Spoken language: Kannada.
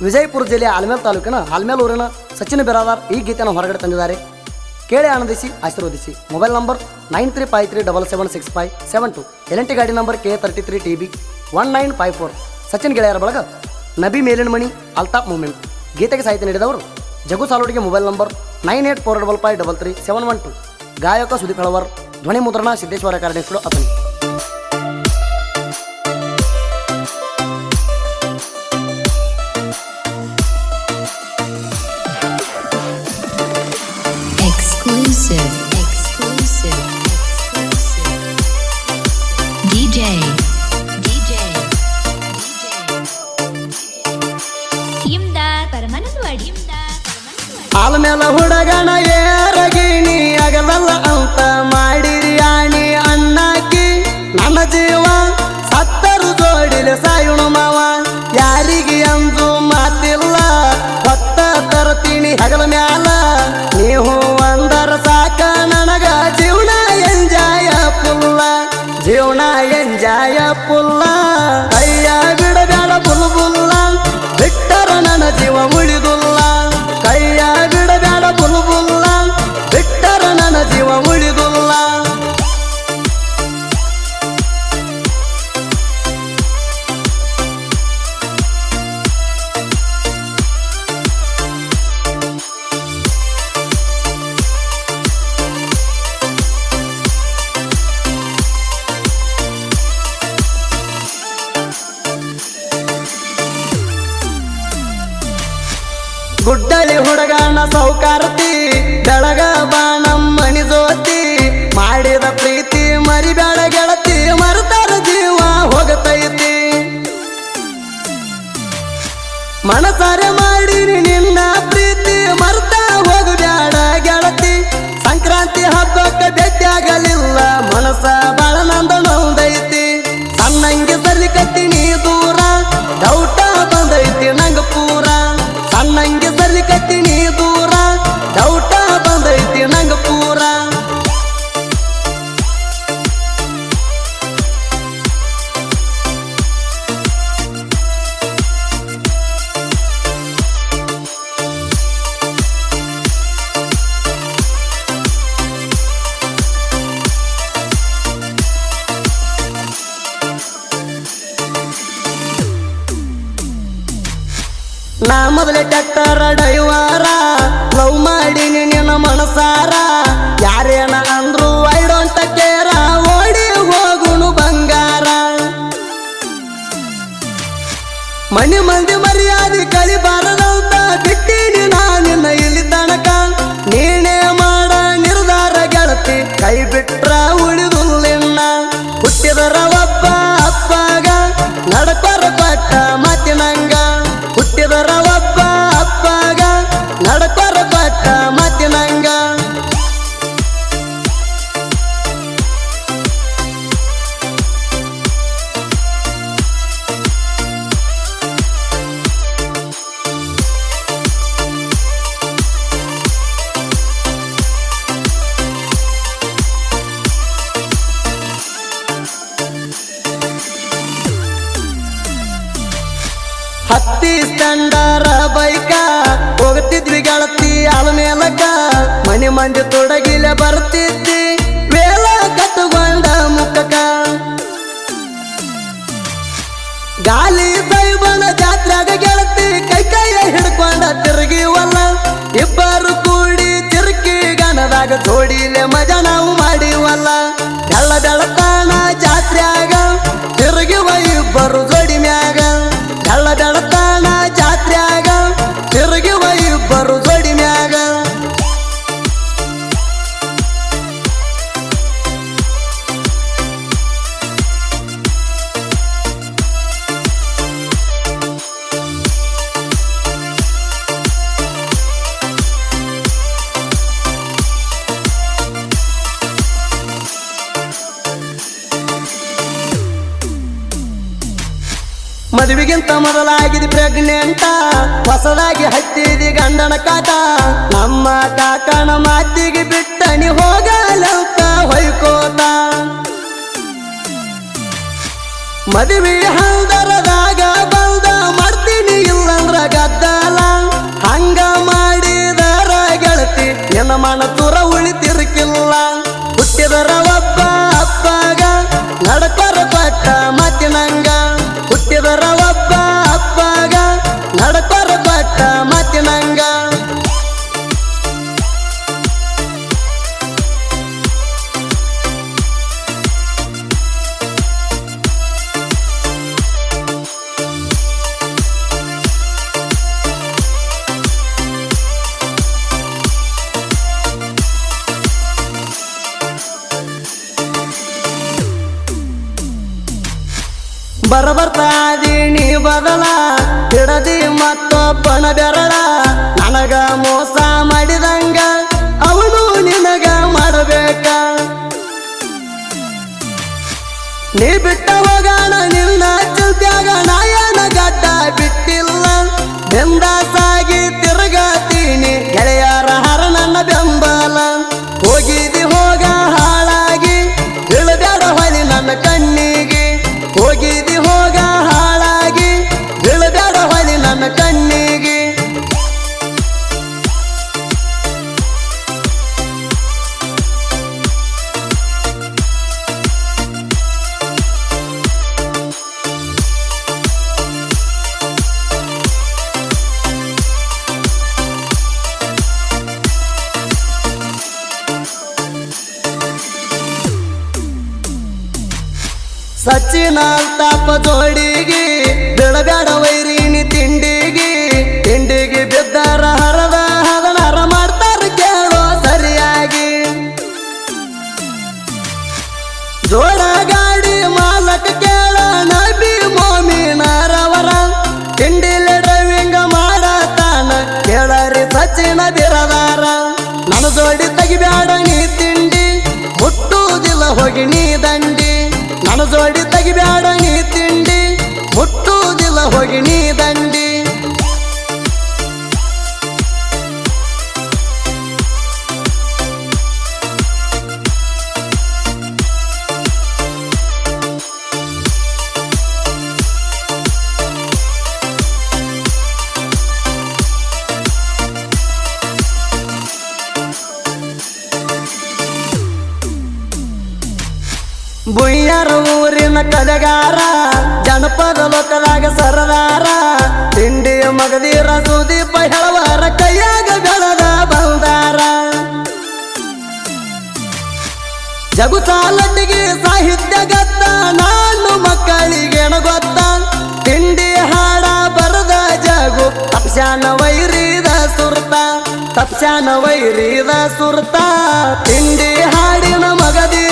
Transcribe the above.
ವಿಜಯಪುರ ಜಿಲ್ಲೆಯ ಆಲ್ಮೇಲ್ ತಾಲೂಕಿನ ಆಲ್ಮೇಲ್ ಊರಿನ ಸಚಿನ್ ಬಿರಾದಾರ್ ಈ ಗೀತೆಯನ್ನು ಹೊರಗಡೆ ತಂದಿದ್ದಾರೆ. ಕೇಳಿ ಆನಂದಿಸಿ ಆಶೀರ್ವದಿಸಿ. Mobile number 9353776572. LNT ಗಾಡಿ ನಂಬರ್ K33TB 1954. ಸಚಿನ್ ಗೆಳೆಯರ ಬಳಗ ನಬಿ ಮೇಲಿನ ಮಣಿ ಅಲ್ತಾಫ್ ಮೂಮೆಂಟ್. ಗೀತೆಗೆ ಸಾಹಿತ್ಯ ನೀಡಿದವರು ಜಗು ಸಾಲೋಡಿಗೆ. Mobile number 9845533712. ಗಾಯಕ ಸುದೀಪ್ ಹಳವರ್. ಧ್ವನಿ ಮುದ್ರಣ ಸಿದ್ದೇಶ್ವರ ಕಾರ್ಯನಿರ್ವಹಿಸಿದ ಅತನಿ. Exclusive. DJ. ಆಲ್ಮೇಲ ಹುಡುಗನ ಏರಗಿಣಿ ಅಗಲಲ್ಲ ಅಂತ ಮಾಡಿರಿ ಆಣಿ ಅಣ್ಣಾಕಿ. ನನ್ನ ಜೀವ ಸತ್ತರು ಜೋಡಿಲೆ ಸಾಯುಣು ಮಾವ. ಯಾರಿಗೆ ಅಂದು ಮಾತಿಲ್ಲ ಹೊತ್ತ ತರ್ತೀನಿ ಹಗಲ ಮ್ಯಾಲ. ನೀವು ಅಂದರ ಸಾಕ ನನಗ ಜೀವನ ಎಂಜಾಯ ಪುಲ್ಲ. ಜೀವನ ಎಂಜಾಯ ಪುಲ್ಲ. ಕೈಯ ಬಿಡಬೇಡ ಬುಲ್ಬುಲ್ಲ. ಬಿಟ್ಟರ ನನ್ನ ಜೀವ ಉಳಿದುಲ್ಲ. ಕೈಯ ಬಿಡಬೇಡ ಬುಲ್ಬುಲ್ಲ. ಬಿಟ್ಟರ ನನ್ನ ಜೀವ ಉಳಿದುಲ್ಲ. ಗುಡ್ಡಳಿ ಹುಡುಗನ ಸೌಕಾರತಿ ಬೆಳಗ ಬಾಣಮ್ಮನಿ ಜೋತಿ. ಮಾಡಿದ ಪ್ರೀತಿ ಮರಿಬೇಡ ಗೆಳತಿ. ಮರುತರ ಜೀವ ಹೋಗತೈತಿ. ಮನಸಾರೆ ಮಾಡಿನಿ ನಿನ್ನ ಪ್ರೀತಿ. ಮರ್ತ ಹೋಗಬೇಡ ಗೆಳತಿ. ಸಂಕ್ರಾಂತಿ ಹಬ್ಬಕ್ಕೆ ಭೇಟಿಯಾಗಲಿಲ್ಲ. ಮನಸ ಬಾಳ ನಂದ ನೋದೈತಿ. ಸಣ್ಣಂಗೆ ಸರಿ ಕಟ್ಟಿನಿ ದೂರ. ಡೌಟ ಬಂದೈತಿ ನಂಗ ಪೂರ. ಸಣ್ಣಂಗೆ ಸರಿ ಕಟ್ಟಿನಿ ದೂರ. ಡೌಟ ಬಂದೈತಿ ನಂಗ ಪೂರ. ನಾ ಮೊದಲೇ ಟ್ಯಾಕ್ಟರ್ ಡೈವರ. ಲವ್ ಮಾಡೀನಿ ನಿನ್ನ ಮನಸಾರ. ಯಾರೇನ ಅಂದ್ರು ಐ ಡೋಂಟ್ ಕೇರ. ಓಡಿ ಹೋಗುನು ಬಂಗಾರ. ಮನಿ ಮಂದಿ ಮರ್ಯಾದೆ ಕಳಿಬಾರದಂತ ಬಿಟ್ಟೀನಿ ನಾ ನಿನ್ನ ಇಲ್ಲಿ ತನಕ. ನೀನೇ ಮಾಡ ನಿರ್ಧಾರ ಗೆಳತಿ. ಕೈ ಬಿಟ್ರ ಉಳಿದುಲ್ಲಿನ್ನ. ಹುಟ್ಟಿದರ ಒಬ್ಬ ಅಪ್ಪಗ ನಡಕೊರ ಪಟ್ಟ ಮಾತಿನಂಗ. ಹುಟ್ಟಿದರ ಒಬ್ಬ ಅಪ್ಪಗ ನಡಕೊರ ಪಟ್ಟ ಮಾತಿನಂಗ. ಹತ್ತಿ ಸ್ಟ್ಯಾಂಡರ ಬೈಕ ಹೋಗ್ತಿದ್ವಿ ಗೆಳತಿ ಆಲ್ಮೇಲಕ. ಮನೆ ಮಂದಿ ತೊಡಗಿಲೆ ಬರ್ತಿದ್ದಿ ವೇಲ ಕಟ್ಟುಕೊಂಡ ಮುಖಕ. ಗಾಲಿ ಸೈಬನ ಜಾತ್ರೆಗ ಗೆಳತಿ ಕೈ ಕೈಯ ಹಿಡ್ಕೊಂಡ ತಿರುಗಿವಲ್ಲ. ಇಬ್ಬರು ಕೂಡಿ ತಿರುಗಿ ಗಣದಾಗ ಜೋಡಿಲೆ ಮಜಾ ನಾವು ಮಾಡಿವಲ್ಲ. ಬೆಳ್ಳ ಬೆಳತಾನ ಜಾತ್ರೆಯಾಗ ತಿರುಗಿವ ಇಬ್ಬರು ಜೋಡಿ ಮ್ಯಾಗ. ಬೆಳ್ಳ ಬೆಳತಾನ ಜಾತ್ರೆಯಾಗ ತಿರುಗಿವ ಇಬ್ಬರು ಜೋಡಿ ಮ್ಯಾಗ. ಮದುವೆಗಿಂತ ಮೊದಲಾಗಿದ್ದು ಪ್ರೆಗ್ನೆಂಟ. ಹೊಸದಾಗಿ ಹತ್ತಿದಿ ಗಂಡನ ಕಾಟ. ನಮ್ಮ ಕಾಕನ ಮಾತಿಗೆ ಬಿಟ್ಟನಿ ಹೋಗಲಂತ ಹೊಯ್ಕೋತ. ಮದುವೆ ಹಲ್ದರದಾಗ ಬಂದ ಮಾಡ್ತೀನಿ ಇಲ್ಲಂದ್ರ ಗದ್ದ ಮಾತಿನಂಗ ಹುಟ್ಟಿದರ ಒಬ್ಬ ಅಪ್ಪಗ ನಡಕೊರ ಕೊಟ್ಟ ಮಾತಿನಂಗ ಬರಬರ್ತಾದಿ ನೀ ಬದಲ ಹಿಡದಿ ಮತ್ತೊಬ್ಬನ ಬೆರಳ ನನಗ ಮೋಸ ಮಾಡಿದಂಗ ಅವನು ನಿನಗ ಮಾಡಬೇಕ ನೀ ಬಿಟ್ಟ ಹೋಗಾಣ ನಿನ್ನ ಚಿಲ್ತ್ಯಾಗ ನಾಯನ ಗಡ್ಡ ಬಿಟ್ಟಿಲ್ಲ ಬೆಂದಾಸಾಗಿ ತಿರುಗಾತೀನಿ ಗೆಳೆಯರ ಹರ ನನ್ನ ಬೆಂಬಲ ಹೋಗಿದಿ ಹೋಗ ಹಾಳಾಗಿ ಇಳಬೇಡ ಹೊಳಿ ನನ್ನ ಕಣ್ಣಿಗೆ ಹೋಗಿದಿ ಹೋಗ ಹಾಳಾಗಿ ಬೀಳಬೇಡ ಹೊಳಿ ನನ್ನ ಕಣ್ಣಿಗೆ ಸಚಿನ ತಾಪ ಜೋಡಿಗೆ ಬೀಳಬೇಡ ವೈರಿನಿ ತಿಂಡಿಗೆ ಬಿದ್ದಾರ ಹರದ ಹದನಾರ ಮಾಡ್ತಾರ ಕೇಳೋ ಸರಿಯಾಗಿ ಜೋಡ ಗಾಡಿ ಮಾಲಕ ಕೇಳ ನಬಿ ಮೋಮಿನರವರ ತಿಂಡಿಲೆ ಡ್ರೈವಿಂಗ್ ಮಾಡತಾನ ಕೇಳರಿ ಸಚಿನ ಬಿರದಾರ ನನ್ನ ಜೋಡಿ ತೆಗಿಬ್ಯಾಡ ನೀ ತಿಂಡಿ ಮುಟ್ಟುವುದಿಲ್ಲ ಹೋಗಿ ನೀ ದಂಡಿ ನನ್ನ ಜೋಡಿ ತೆಗಿಬ್ಯಾಡ ನೀ ತಿಂಡಿ ಮುಟ್ಟುವುದಿಲ್ಲ ಹೋಗಿ ನೀ ದಂಡಿ ಬುಯ್ಯಾರ ಊರಿನ ಕಲೆಗಾರ ಜನಪದ ಲೋಕದಾಗ ಸರದಾರ ತಿಂಡಿಯ ಮಗದೀರ ಸುದೀಪ ಹೇಳವಾರ ಕೈಯಾಗ ಬೆಳದ ಬಂದಾರ ಜಗು ಸಾಲಟ್ಟಿಗೆ ಸಾಹಿತ್ಯ ಗತ್ತ ನಾನು ಮಕ್ಕಳಿಗೇನ ಗೊತ್ತ ತಿಂಡಿ ಹಾಡ ಬರದ ಜಗು ತಪ್ಸ್ಯಾನ ವೈರಿದ ಸುರ್ತ ತಿಂಡಿ ಹಾಡಿನ ಮಗದಿ